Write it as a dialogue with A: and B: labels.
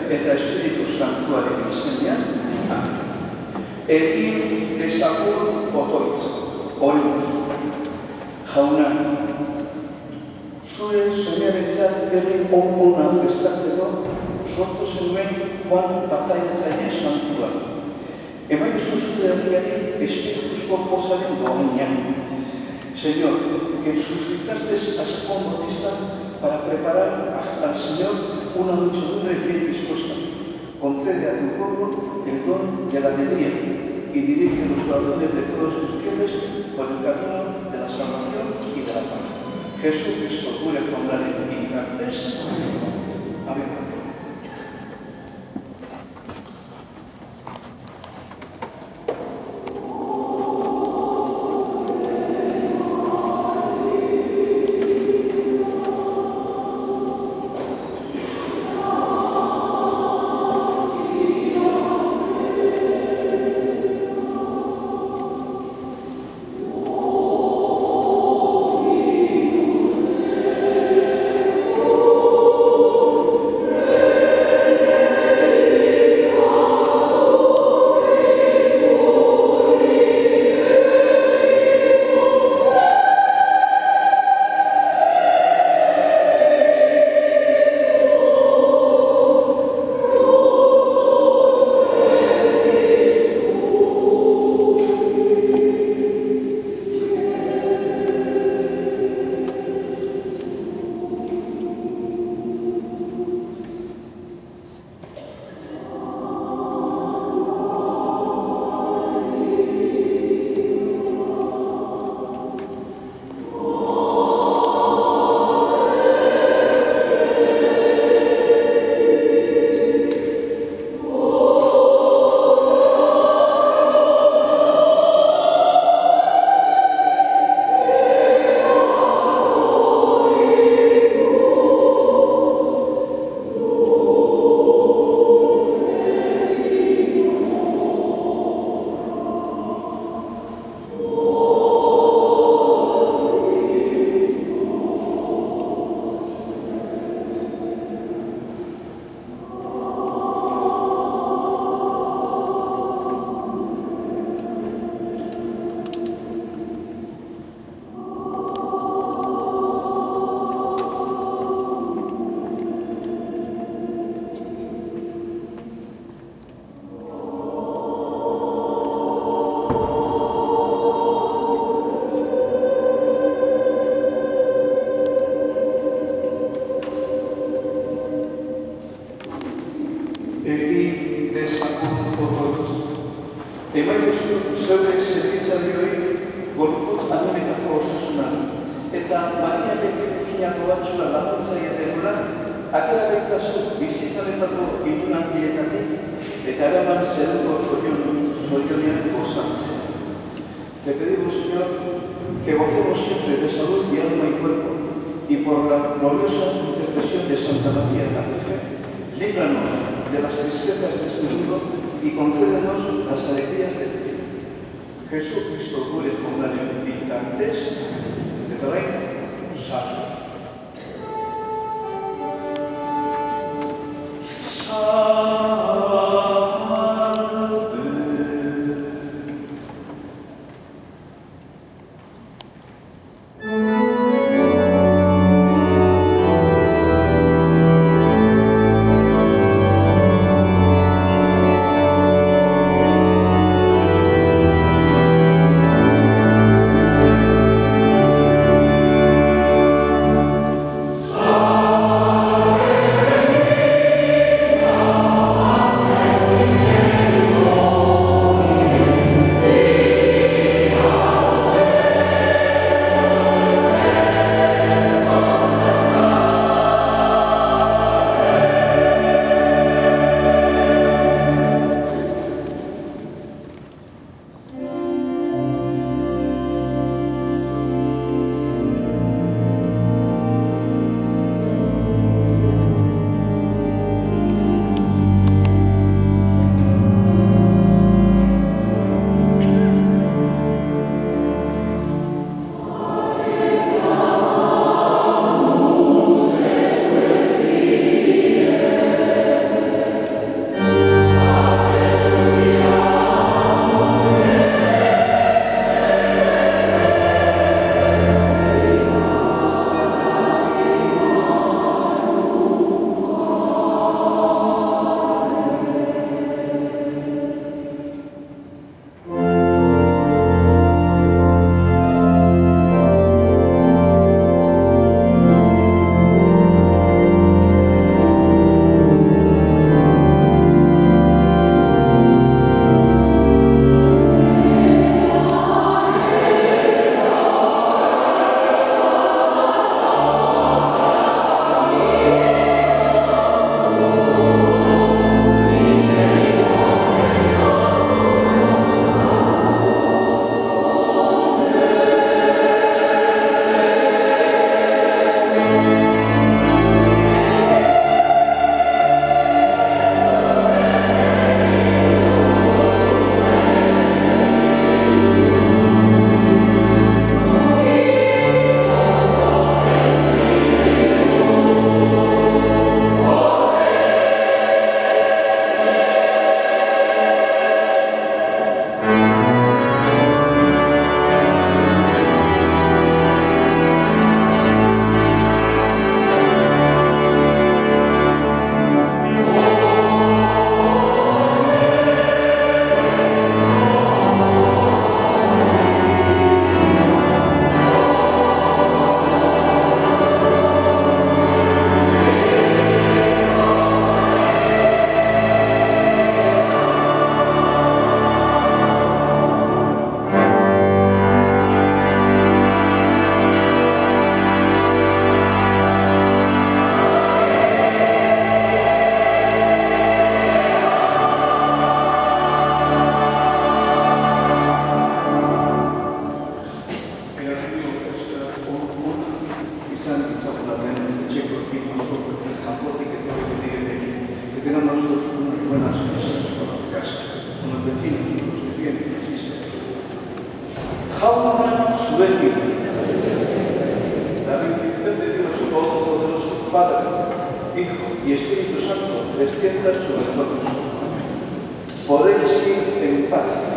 A: eta Espiritu Santuaren izenean. Egin dezagun otoitz, oremos. Jauna, zure semearentzat berri ona prestatzeko sortu zenuen Juan Bataiatzaile santua. Emaiozu zure herriari espirituzko pozaren doainean. Señor, que suscitaste a Juan Bautista para preparar al Señor una muchedumbre bien dispuesta. Concede a tu pueblo el don de la alegría y dirige los corazones de todos tus fieles por el camino de la salvación y de la paz. Jesucristo, cure fondare in cartes. Amén. Te pedimos, Señor, que gocemos siempre de salud y alma y cuerpo, y por la gloriosa intercesión de Santa María la Virgen, líbranos de las tristezas de este mundo y concédenos las alegrías del cielo. Jesucristo, cure fondare vincantes, et regnum salve. Santi, Sabulamén, Checo, aquí nosotros, el campote que tengo que vivir de aquí, que tengamos nosotros unas buenas relaciones con los de casa, con los vecinos, con los que vienen, que así sea. Jauna Sueti, la bendición de Dios Todopoderoso, Padre, Hijo y Espíritu Santo, descienda sobre nosotros. Podéis ir en paz.